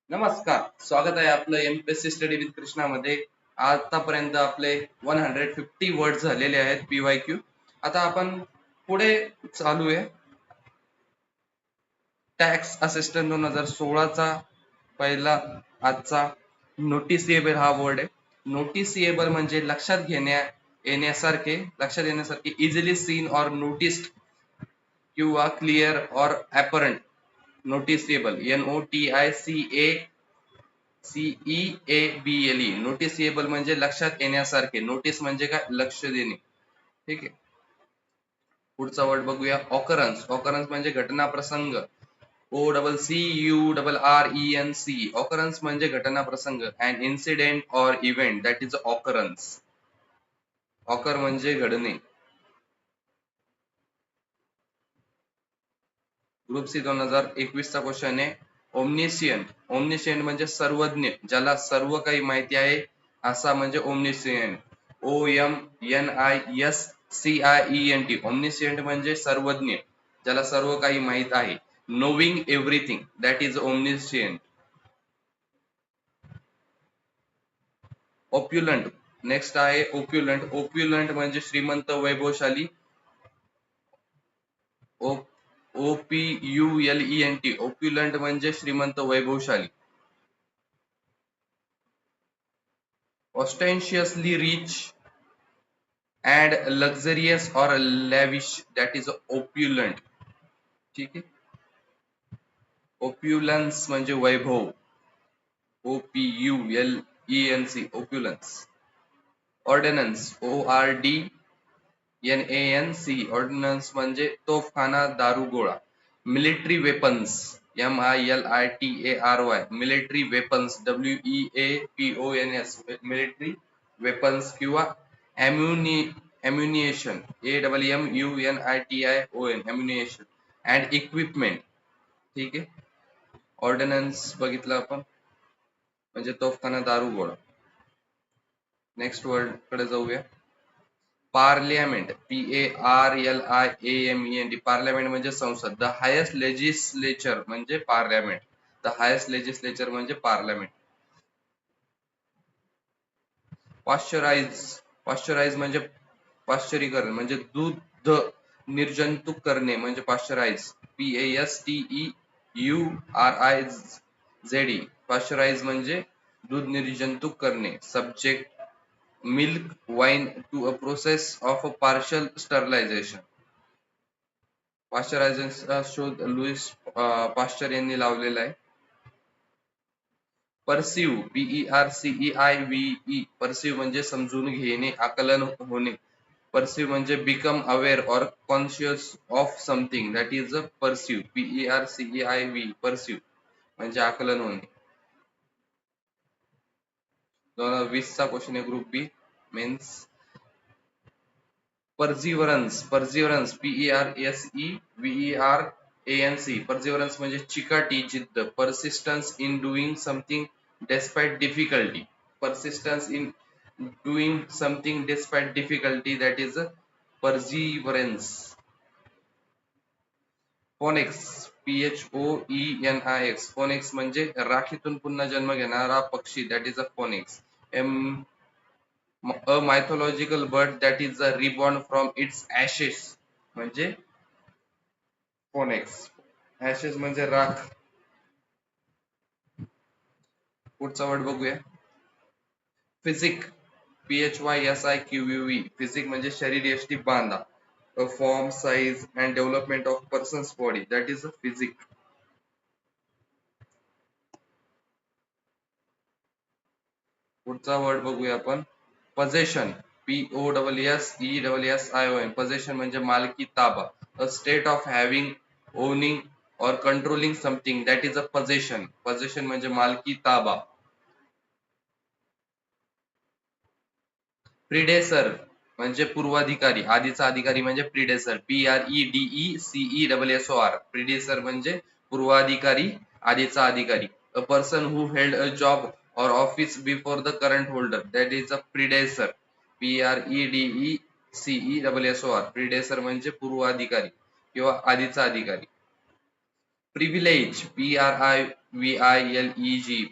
नमस्कार, स्वागत आहे आपलं एमपीएससी स्टडी विथ कृष्णा मध्ये. आतापर्यंत आपले 150 वर्ड झालेले आहेत PYQ. आता आपण पुढे चालू आहे. टॅक्स असिस्टंट 2016चा पहिला आजचा नोटिसिएबल हा वर्ड आहे. नोटिसिएबल म्हणजे लक्षात येण्यासारखे इझिली सीन और नोटिस्ड किंवा क्लिअर और अपरंट. नोटिसिएबल NOTICABLE नोटिसिएबल म्हणजे लक्षात येण्यासारखे. नोटीस म्हणजे काय? लक्ष देणे. ठीक आहे. पुढचा वर्ड बघूया. ऑकरन्स. ऑकरन्स म्हणजे घटना प्रसंग. OCCURRENC. ऑकरन्स म्हणजे घटना प्रसंग. अन इन्सिडेंट और event that is occurrence. Occur म्हणजे घडणे. ग्रुप सी 2021 चा क्वेश्चन आहे. ओमनिशियंट. ओमनिशियंट म्हणजे सर्वज्ञ, ज्याला सर्व काही माहिती आहे असा म्हणजे ओमनिशियंट. OMNISCIENT. ओमनिशियंट म्हणजे सर्वज्ञ, ज्याला सर्व काही माहित आहे. Knowing everything that is omniscient. Opulent. Next आहे ओप्युलंट. ओप्युलंट म्हणजे श्रीमंत, वैभवशाली. OPULENT. ओप्युलंट म्हणजे श्रीमंत, वैभवशाली. Ostentiously rich and luxurious or lavish that is opulent. ठीक आहे. ओप्युलन्स म्हणजे वैभव. OPULENC opulence. Ordnance. ORDNANC ordnance म्हणजे तोफखाना, दारुगोळा. Military weapons. MILITARY military weapons. WEAPONS military weapons किंवा ammunition. AMMUNITION ammunition. And equipment. ठीक आहे. ऑर्डिनन्स बघितलं आपण म्हणजे तोफखाना, दारुगोळा. नेक्स्ट वर्ड कडे जाऊया. पार्लियामेंट. PARLIAMENT. पार्लियामेंट म्हणजे संसद. द हायेस्ट लेजिस्लेचर म्हणजे पार्लियामेंट. द हायेस्ट लेजिस्लेचर म्हणजे पार्लियामेंट. पाश्चराइज. पाश्चराइज म्हणजे पाश्चरीकरण म्हणजे दूध निर्जंतुक करणे म्हणजे पाश्चराइज. PASTEURIZE. पाश्चराइज म्हणजे दूध निर्जंतुक करणे. Subject milk wine to a process of a partial sterilisation. पाश्चरायझेशनचा शोध लुईस पाश्चर यांनी लावलेला आहे. परसिव्ह. PERCEIVE. परसिव्ह म्हणजे समजून घेणे, आकलन होणे. परसिव्ह म्हणजे become aware or conscious of something that is a perceive. PERCEIVE perceive म्हणजे आकलन होणे. 2020 चा क्वेश्चन आहे group B mains. Perseverance. Perseverance PERSEVERANC. Perseverance म्हणजे चिकाटी, जिद्द. Persistence in doing something despite difficulty. Persistence in doing something despite difficulty that is perseverance. Phoenix. PHOENIX. Phoenix म्हणजे राखीतून पुन्हा जन्म घेणारा पक्षी that is a phoenix. A mythological bird that is reborn from its ashes म्हणजे Phoenix. Ashes म्हणजे राख. पुढचा वर्ड बघूया. फिजिक. PHYSIQUE. फिजिक म्हणजे शरीर यष्टी बांधा. A form, size and development of person's body that is a physic. पुढचा word बघूया आपण. possession. POSSESSION. possession म्हणजे मालकी, ताबा. A state of having, owning or controlling something that is a possession. possession म्हणजे मालकी, ताबा. प्रिडेसर म्हणजे पूर्वाधिकारी, आधीचा अधिकारी म्हणजे प्रिडेसर. PREDECESSOR. प्रिडेसर म्हणजे पूर्वाधिकारी, आधीचा अधिकारी. A person who held a job or office before the current holder that is a predecessor. PREDECESSOR. predecessor म्हणजे पूर्वाधिकारी किंवा आधीचा अधिकारी. प्रिव्हिलेज PRIVILEG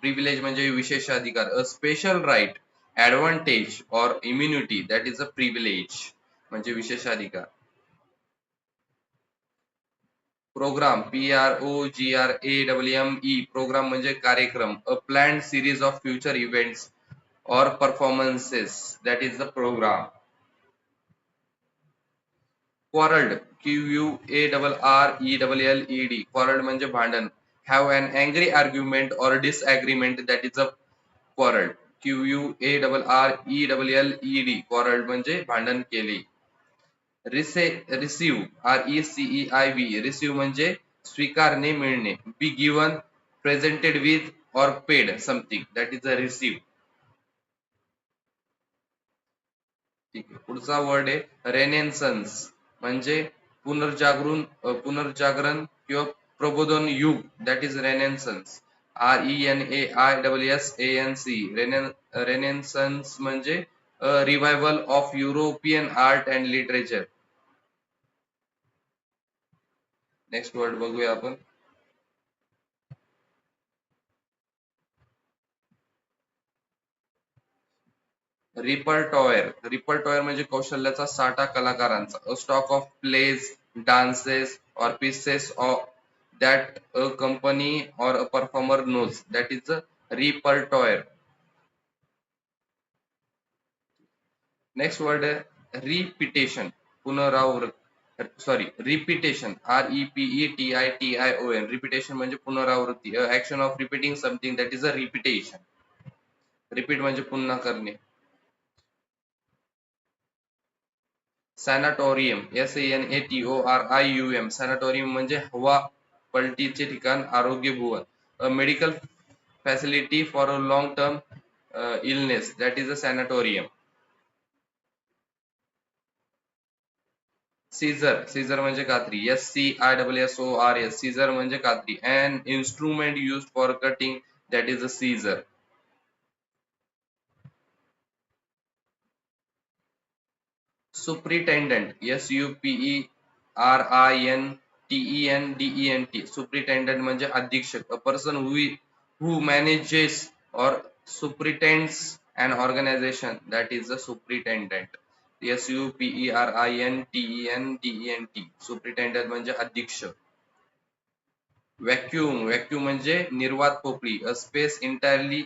प्रिव्हिलेज म्हणजे विशेषाधिकार, a special right, advantage or immunity that is a privilege म्हणजे विशेषाधिकार. Programme PROGRAMME programme म्हणजे कार्यक्रम, a planned series of future events or performances that is the programme. Quarrelled QUARRELLED quarrelled म्हणजे भांडण, have an angry argument or disagreement that is a quarrelled. QUARRELLED quarrelled म्हणजे भांडण केले. Receive RECEIV receive म्हणजे स्वीकारणे मिळणे, be given presented with or paid something that is a receive. ठीक आहे, पुढचा वर्ड आहे रेनेसन्स म्हणजे पुनर्जागरण किंवा प्रबोधन युग that is renaissance. RENAISSANC renaissance म्हणजे revival of European art and literature. Next word बघूया आपण. रिपर्टॉयर म्हणजे कौशल्याचा साठा कलाकारांचा, a stock of plays, dances or pieces of that a company or a performer knows that is a repertoire. Next word आहे repetition, repetition REPETITION repetition म्हणजे पुनरावृत्ती, action of repeating something that is a repetition. Repeat म्हणजे पुन्हा करणे. सॅनाटोरियम SANATORIUM सॅनाटोरियम म्हणजे हवा पलटीचे ठिकाण, आरोग्य Bhuvan, a medical facility for a long term illness that is a सॅनाटोरियम. Caesar म्हणजे कात्री, SCISSORS सीझर म्हणजे कात्री, अन instrument used for cutting that is a Caesar. Superintendent SUPERINTENDENT superintendent म्हणजे अधीक्षक, अ पर्सन हु मॅनेजेस और सुप्रिटेंड्स अन organisation that is a superintendent. SUPERINTENDENT superintendent म्हणजे अधीक्षक. Vacuum म्हणजे निर्वात पोकळी, a space entirely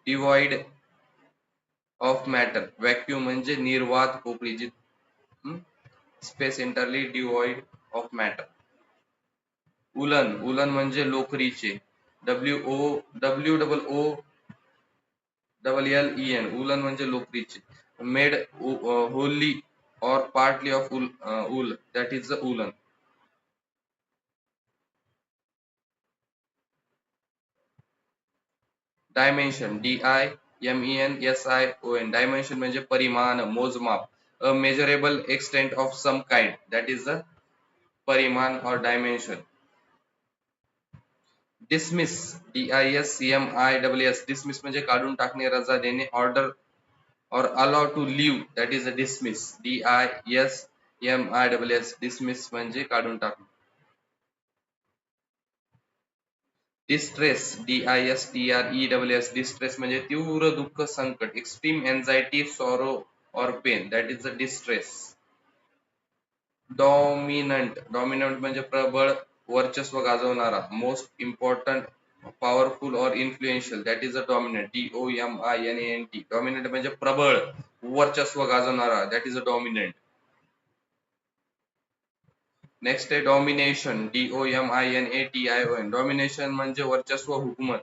devoid of matter. Vacuum म्हणजे निर्वात पोकळी जी space इंटरली devoid of matter. Woollen म्हणजे लोकरीचे, WOWLEN उलन म्हणजे लोकरीचे. Made wholly or partly of wool that is the woollen. Dimension DIMENSION dimension म्हणजे परिमाण, मोजमाप, a measurable extent of some kind that is the परिमाण or dimension. Dismiss DISCMISS dismiss म्हणजे काढून टाकणे, रजा देणे, order or allow to leave that is a dismiss. DISMISS dismiss म्हणजे काढून टाकणे. डिस्ट्रेस DISTRESS डिस्ट्रेस म्हणजे तीव्र दुःख, संकट, extreme anxiety, sorrow or pain that is a distress. Dominant म्हणजे प्रबळ, वर्चस्व गाजवणारा, most important, powerful or influential that is a dominant. DOMINANT dominant म्हणजे प्रबळ, वर्चस्व गाजवणारा that is a dominant. Next आहे डॉमिनेशन DOMINATION डॉमिनेशन म्हणजे वर्चस्व, हुकूमत,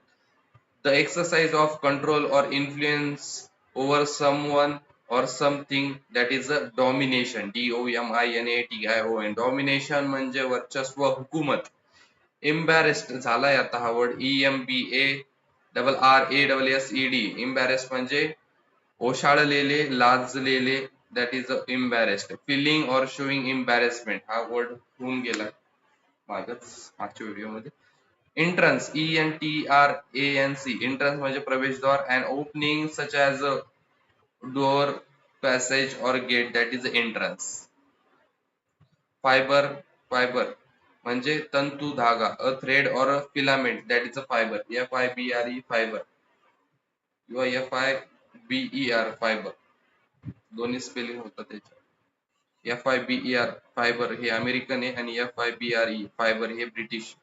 the exercise of control or influence over someone or something that is a domination. DOMINATION domination म्हणजे वर्चस्व, हुकूमत. एम्बॅरेस्ड झालाय आता हा वर्ड, EMBARRASSED एम्बॅरेस्ड म्हणजे ओशाळलेले, लाजलेले that is embarrassed. Feeling or showing embarrassment हा वर्ड होऊन गेला मागच्या व्हिडिओमध्ये. एंट्रन्स ENTRANC एंट्रन्स म्हणजे प्रवेशद्वार, and opening such as a door, passage or gate that is entrance. Fibre म्हणजे तंतू धागा, a thread or a filament that is a fibre, FIBRE fibre किंवा FIBER फायबर, दोन्ही स्पेलिंग होतात त्याच्या. FIBER फायबर हे अमेरिकन आहे आणि FIBRE फायबर हे ब्रिटिश.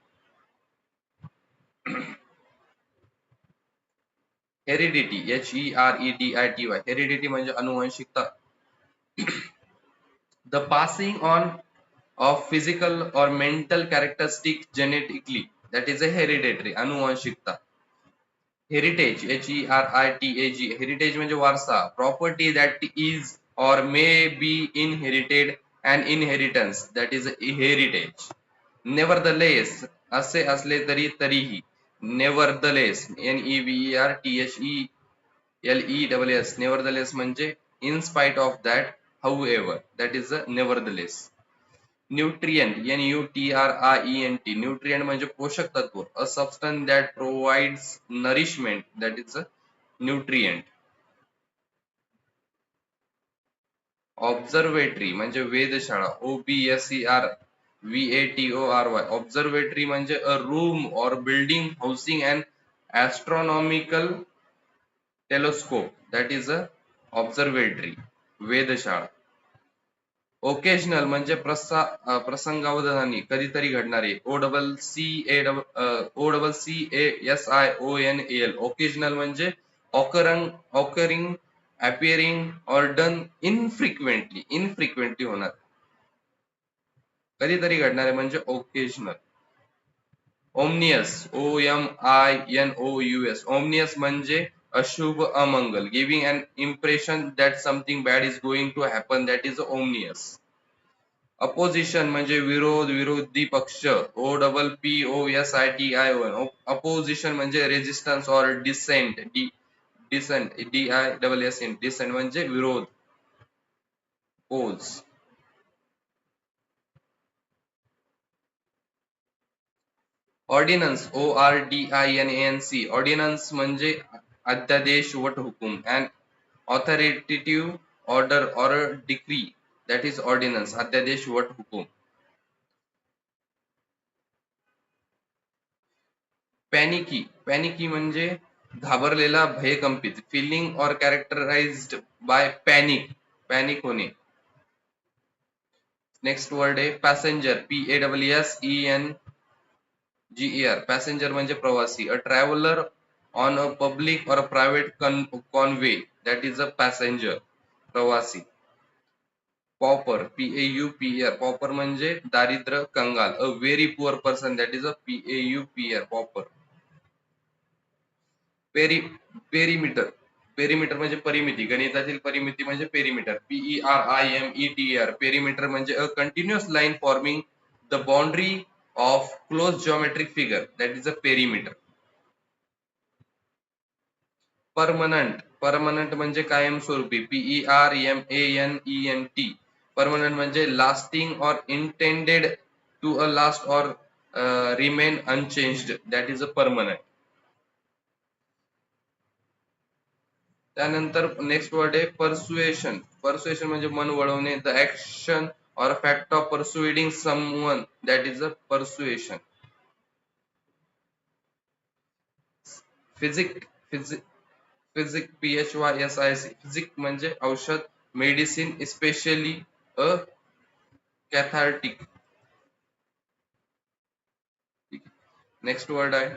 हेरिडिटी, HEREDITY, हेरिडिटी म्हणजे अनुवंशिकता. The passing on of physical or mental characteristic genetically, that is a hereditary, अनुवंशिकता. हेरिटेज, HERITAG, हेरिटेज म्हणजे वारसा, property that is or may be inherited, and inheritance that is heritage. Nevertheless, असे असले तरी तरीही, nevertheless, NEVERTHELESS, nevertheless म्हणजे in spite of that, however, that is a nevertheless. Nutrient, NUTRIENT, nutrient म्हणजे पोषक तत्व, अ substance that provides nourishment, that is a nutrient. Observatory म्हणजे वेधशाळा, OBSERVATORY, ऑब्झर्वेटरी म्हणजे अ रूम और building housing and astronomical telescope, that is a observatory, वेधशाळा. Occasional म्हणजे प्रसंगावधानी, कधीतरी घडणारे, OCCASIONAL, ओकेजनल म्हणजे ऑकरिंग, अपिअरिंग और डन इनफ्रिक्वेंटली, इनफ्रिक्वेंटली होणार, कधीतरी घडणारे म्हणजे ओकेजनल. ओमनियस, OMINOUS, ओमनियस म्हणजे अशुभ, अमंगल, giving an impression that something bad is going to happen, that is ominous. Opposition म्हणजे विरोध, विरोधी पक्ष, OPPOSITION, अपोजिशन म्हणजे resistance or dissent, dissent, DISSN, dissent म्हणजे विरोध, पोज. ऑर्डिनन्स, ORDINANC, ऑर्डिनन्स म्हणजे अध्यादेश, वटहुकूम, an authoritative order or decree, that is ordinance, अध्यादेश, वटहुकूम. पॅनिकी, पॅनिकी म्हणजे घाबरलेला, भयकंपित, feeling or characterized by panic, panic होणे. नेक्स्ट वर्ड आहे पॅसेंजर, PASSENGER, पॅसेंजर म्हणजे प्रवासी, अ traveller on a public or private convey, that is a passenger, प्रवासी. पॉपर, PAUPER, पॉपर म्हणजे दारिद्र्य, कंगाल, a very poor person, that is a PAUPER, pauper. Perimeter, perimeter म्हणजे परिमिती, गणितातील परिमिती म्हणजे पेरीमीटर, PERIMETER, पेरीमीटर म्हणजे a continuous line forming the boundary of close geometric figure, that is a perimeter. Permanent, permanent म्हणजे कायमस्वरूपी, PERMANENT, परमनंट म्हणजे lasting or intended to a last or remain unchanged, that is a permanent. त्यानंतर next word आहे persuasion, persuasion म्हणजे मन वळवणे, the action or fact of persuading someone, that is a persuasion. Physic, physic, PHYSIC, physic म्हणजे औषध, medicine, especially a cathartic. Next word आहे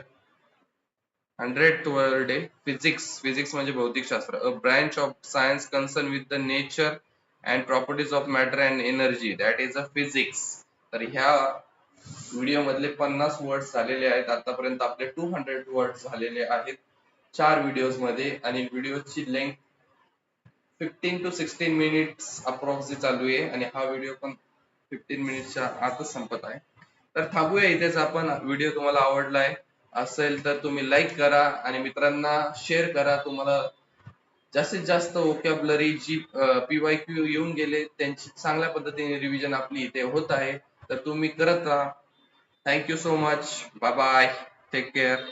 100th word आहे physics, physics म्हणजे भौतिकशास्त्र, a branch of science concern with the nature and properties of matter and energy, that is a physics. तर ह्या video मधले 50 words झालेले आहेत, आतापर्यंत आपले 200 वर्ड्स झालेले आहेत 4 व्हिडिओज मध्ये, आणि व्हिडिओची लेंथ 15 to 16 मिनिट्स अप्रॉक्सिमेटली चालू आहे, आणि हा व्हिडिओ पण 15 मिनिटच्या आतच संपत आहे. तर थांबूया इथेच आपण. व्हिडिओ तुम्हाला आवडलाय असेल तर तुम्ही लाईक करा आणि मित्रांना शेअर करा. तुम्हाला जास्तीत जास्त वोकॅब्युलरी जी PYQ येऊन गेले त्यांची चांगल्या पद्धतीने रिव्हिजन आपली इथे होत आहे, तर तुम्ही करत राहा. Thank you so much, bye bye, take care.